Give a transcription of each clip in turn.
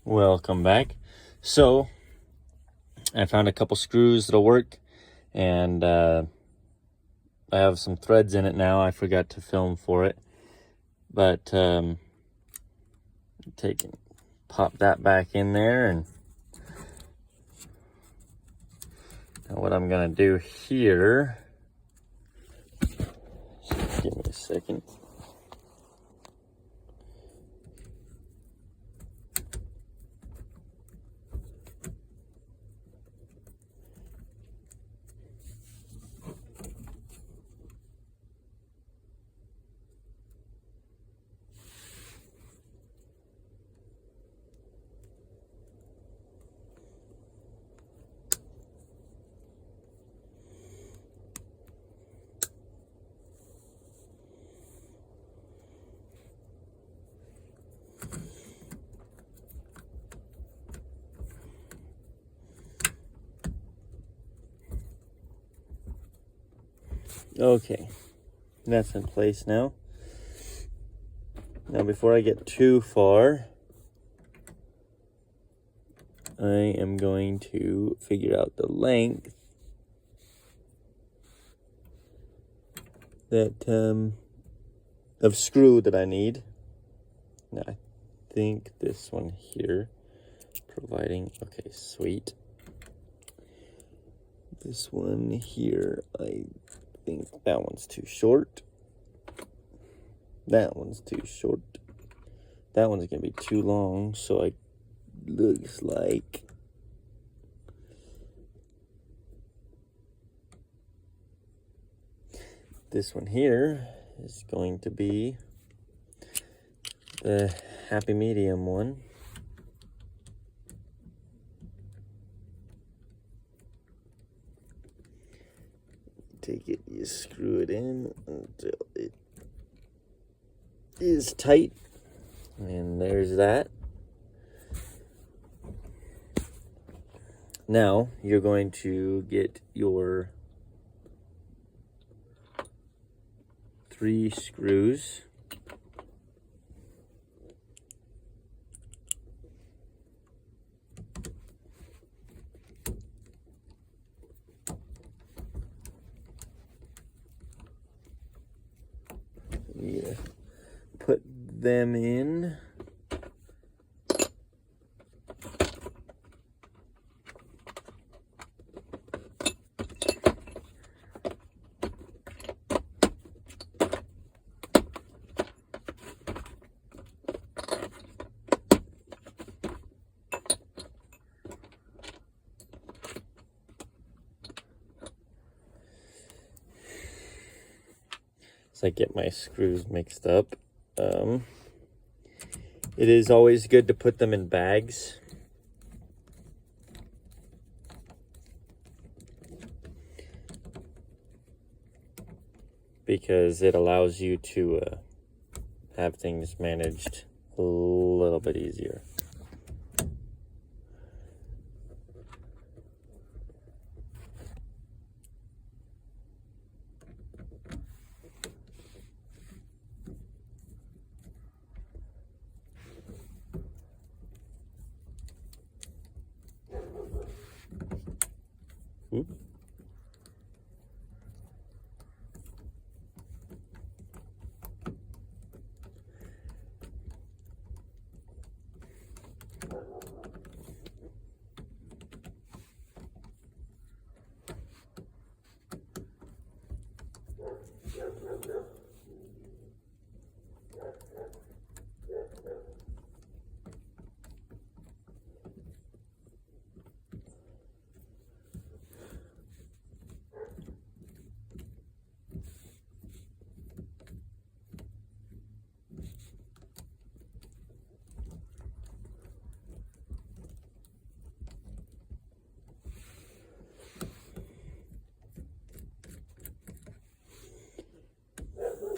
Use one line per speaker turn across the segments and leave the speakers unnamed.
Welcome back. So I found a couple screws that'll work, and I have some threads in it now. I forgot to film for it, but pop that back in there. And now what I'm gonna do here, just give me a second. Okay, that's in place now. Now before I get too far, I am going to figure out the length of screw that I need. Now I think this one here, okay, sweet. This one here, I think that one's too short. That one's too short. That one's gonna be too long, so it looks like this one here is going to be the happy medium one. Take it, you screw it in until it is tight, and there's that. Now you're going to get your 3 screws. Yeah, put them in. So I get my screws mixed up. It is always good to put them in bags. Because it allows you to have things managed a little bit easier. Oop.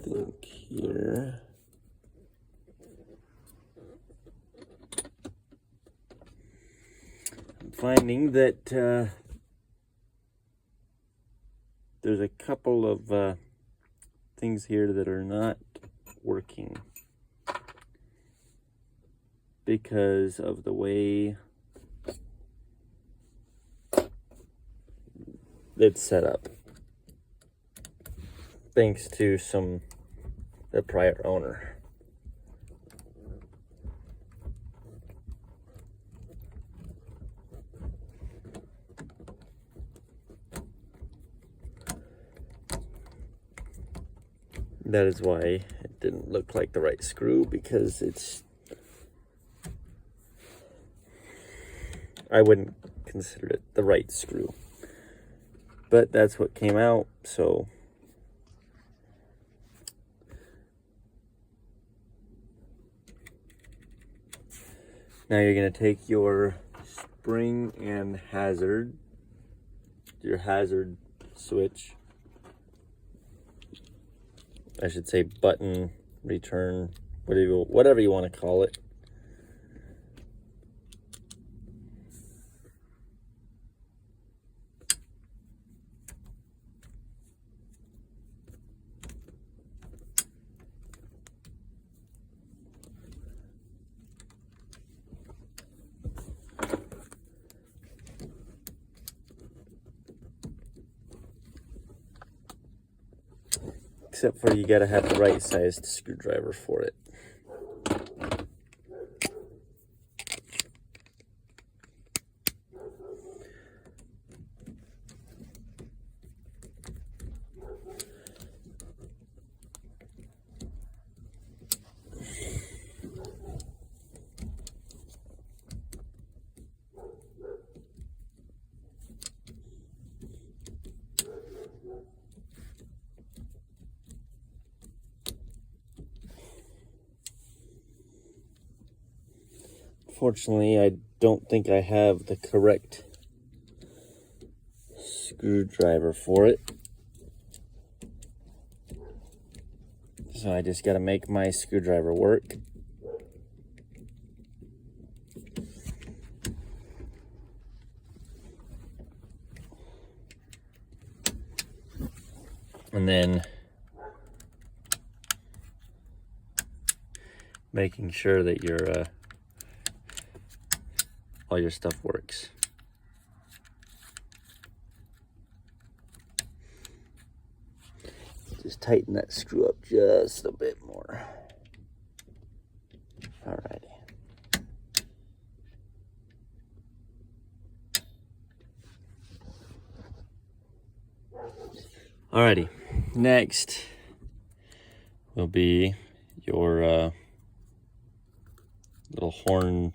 Think here. I'm finding that there's a couple of things here that are not working. because of the way it's set up, thanks to the prior owner. That is why it didn't look like the right screw, because I wouldn't consider it the right screw. But that's what came out, so now you're going to take your spring and your hazard switch, I should say button, return, whatever you want to call it. Except for you gotta have the right sized screwdriver for it. Fortunately, I don't think I have the correct screwdriver for it. So I just got to make my screwdriver work. And then making sure that your all your stuff works. Just tighten that screw up just a bit more. Alrighty. Alrighty. Next will be your little horn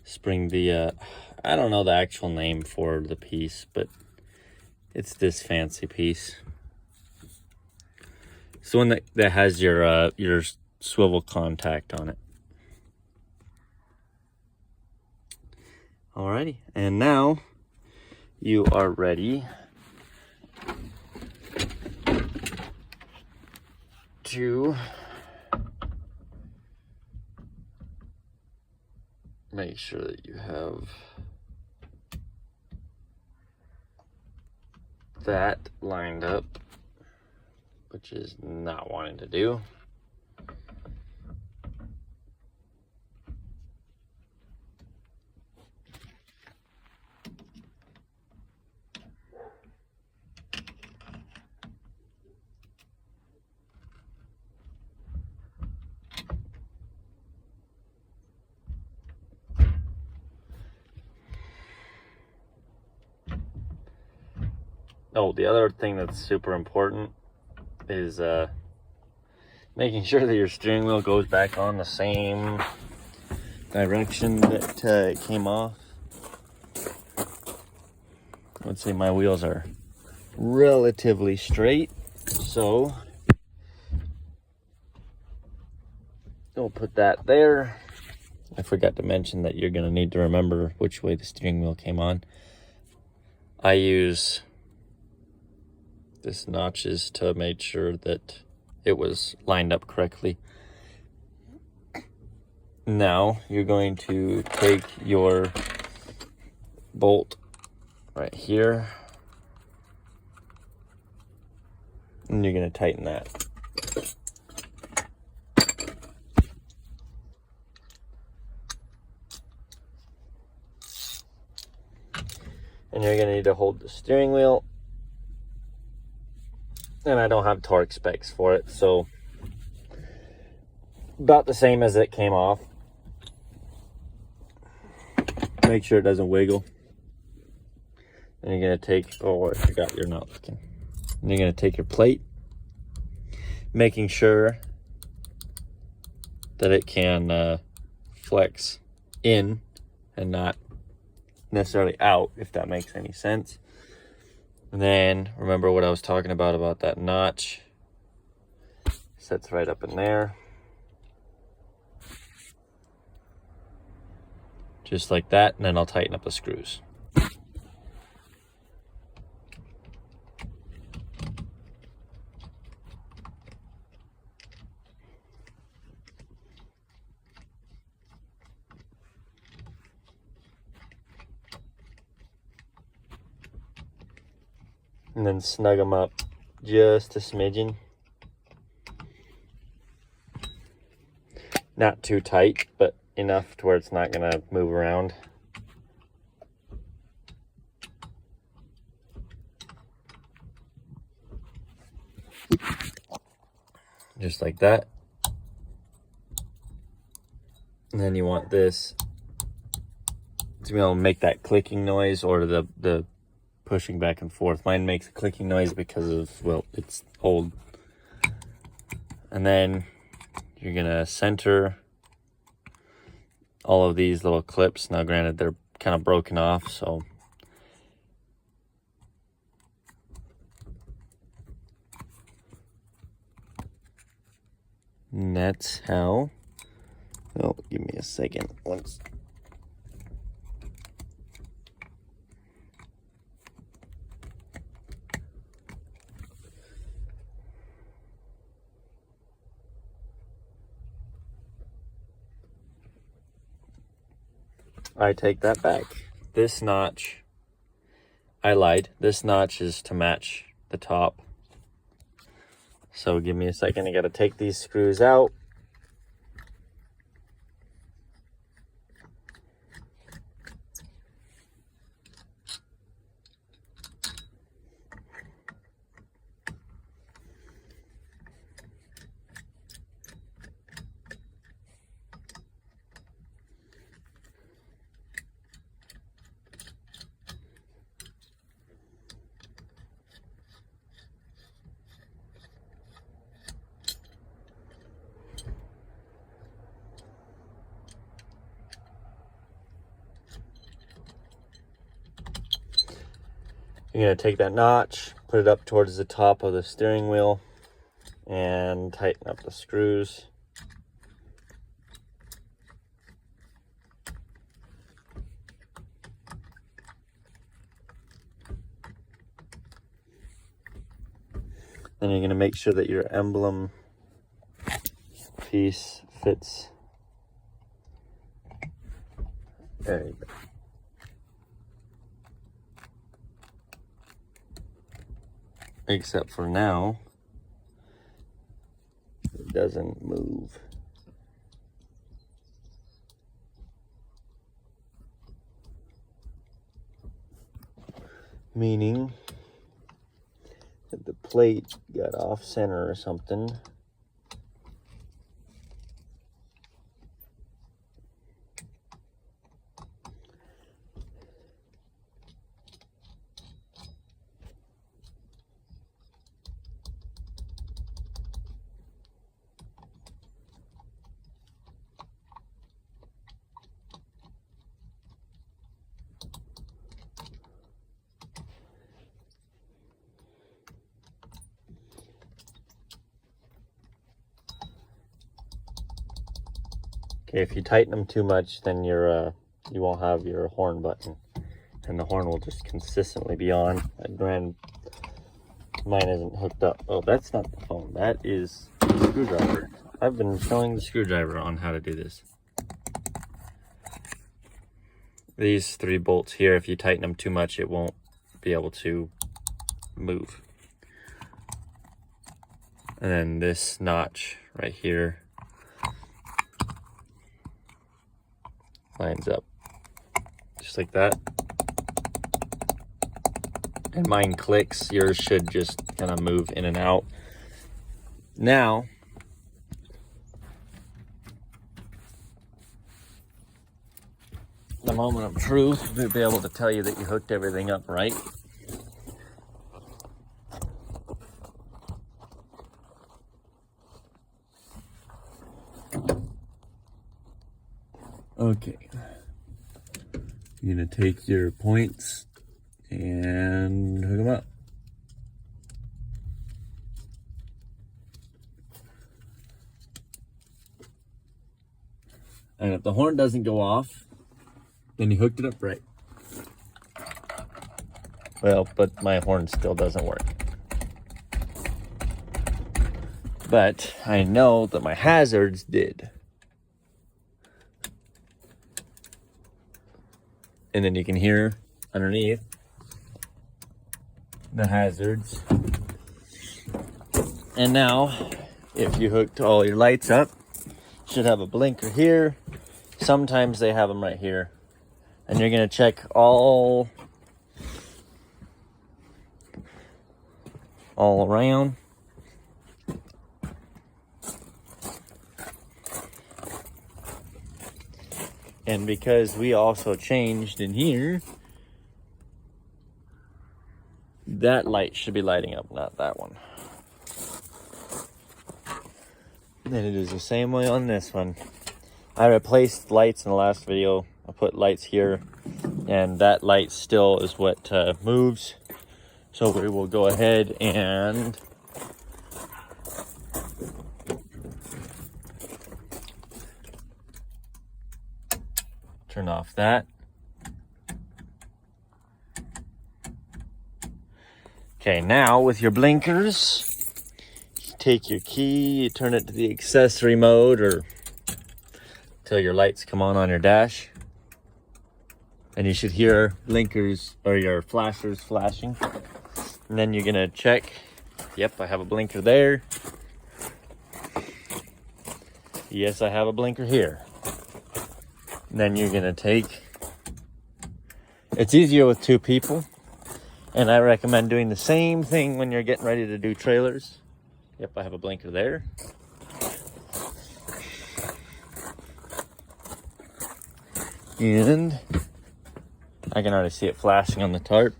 spring. I don't know the actual name for the piece, but it's this fancy piece. It's the one that has your swivel contact on it. Alrighty, and now you are ready to make sure that you have that lined up, which is not wanting to do. Oh, the other thing that's super important is making sure that your steering wheel goes back on the same direction that it came off. I would say my wheels are relatively straight, so we'll put that there. I forgot to mention that you're going to need to remember which way the steering wheel came on. I use this notches to make sure that it was lined up correctly. Now you're going to take your bolt right here and you're going to tighten that. And you're gonna need to hold the steering wheel. And I don't have torque specs for it, so about the same as it came off. Make sure it doesn't wiggle. And you're gonna take, oh, I forgot you're not looking. And you're gonna take your plate, making sure that it can flex in and not necessarily out, if that makes any sense. And then remember what I was talking about that notch. Sets right up in there. Just like that, and then I'll tighten up the screws. And then snug them up just a smidgen. Not too tight, but enough to where it's not gonna move around. Just like that. And then you want this to be able to make that clicking noise, or the pushing back and forth. Mine makes a clicking noise because of, well, it's old. And then you're gonna center all of these little clips. Now granted, they're kind of broken off, so and that's how, oh, give me a second. Once I take that back. This notch, I lied. This notch is to match the top. So give me a second. I gotta take these screws out. You're gonna take that notch, put it up towards the top of the steering wheel, and tighten up the screws. Then you're gonna make sure that your emblem piece fits. There you go. Except for now, it doesn't move. Meaning that the plate got off center or something. Okay, if you tighten them too much, then you won't have your horn button, and the horn will just consistently be on. Mine isn't hooked up. Oh, that's not the phone. That is the screwdriver. I've been showing the screwdriver on how to do this. These 3 bolts here, if you tighten them too much, it won't be able to move. And then this notch right here lines up just like that. and mine clicks. Yours should just kind of move in and out. Now, the moment of truth, we'll be able to tell you that you hooked everything up right. Okay. You're gonna take your points and hook them up. And if the horn doesn't go off, then you hooked it up right. Well, but my horn still doesn't work. But I know that my hazards did. And then you can hear underneath the hazards. And now, if you hooked all your lights up, you should have a blinker here. Sometimes they have them right here. And you're gonna check all around. And because we also changed in here, that light should be lighting up, not that one. And it is the same way on this one. I replaced lights in the last video. I put lights here, and that light still is what moves. So we will go ahead and turn off that. Okay, now with your blinkers, you take your key, you turn it to the accessory mode or till your lights come on your dash. And you should hear blinkers or your flashers flashing. And then you're gonna check, yep, I have a blinker there. Yes, I have a blinker here. And then you're gonna take, it's easier with two people. And I recommend doing the same thing when you're getting ready to do trailers. Yep, I have a blinker there. And I can already see it flashing on the tarp.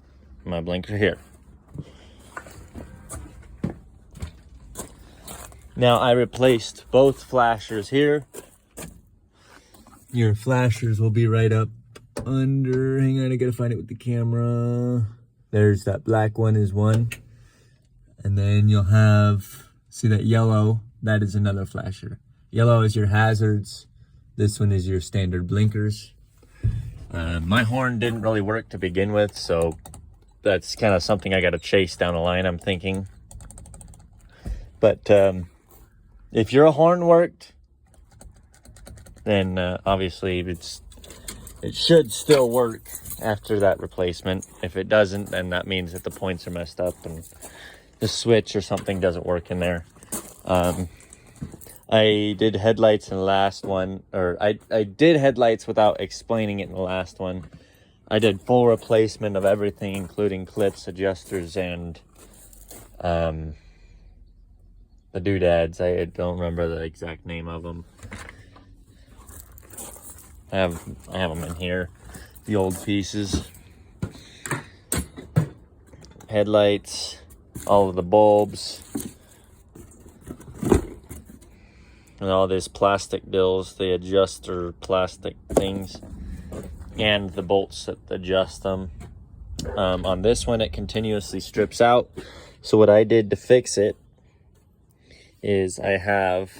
My blinker here. Now I replaced both flashers here. Your flashers will be right up under, hang on, I gotta find it with the camera. There's that black one is one. And then you'll have, see that yellow, that is another flasher. Yellow is your hazards. This one is your standard blinkers. My horn didn't really work to begin with, so that's kind of something I gotta chase down the line, I'm thinking. But if your horn worked, then obviously it should still work after that replacement. If it doesn't, then that means that the points are messed up and the switch or something doesn't work in there. I did headlights in the last one, or I did headlights without explaining it in the last one. I did full replacement of everything, including clips, adjusters, and the doodads. I don't remember the exact name of them. I have them in here, the old pieces. Headlights, all of the bulbs, and all this plastic bills, the adjuster plastic things, and the bolts that adjust them. On this one, it continuously strips out. So what I did to fix it is I have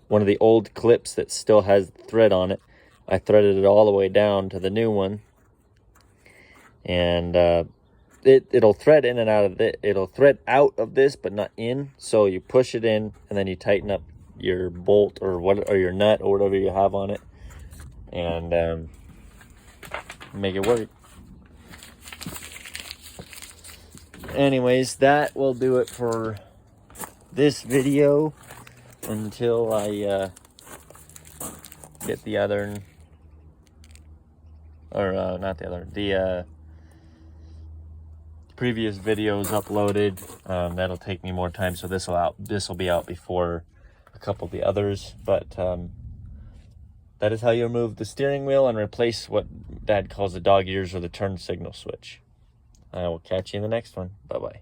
one of the old clips that still has thread on it. I threaded it all the way down to the new one, and it'll thread in and out of it. It'll thread out of this, but not in. So you push it in, and then you tighten up your bolt or your nut or whatever you have on it, and make it work. Anyways, that will do it for this video until I get the other or not the other, the previous videos uploaded. That'll take me more time, so this will be out before a couple of the others. But that is how you remove the steering wheel and replace what Dad calls the dog ears or the turn signal switch. I will catch you in the next one. Bye bye.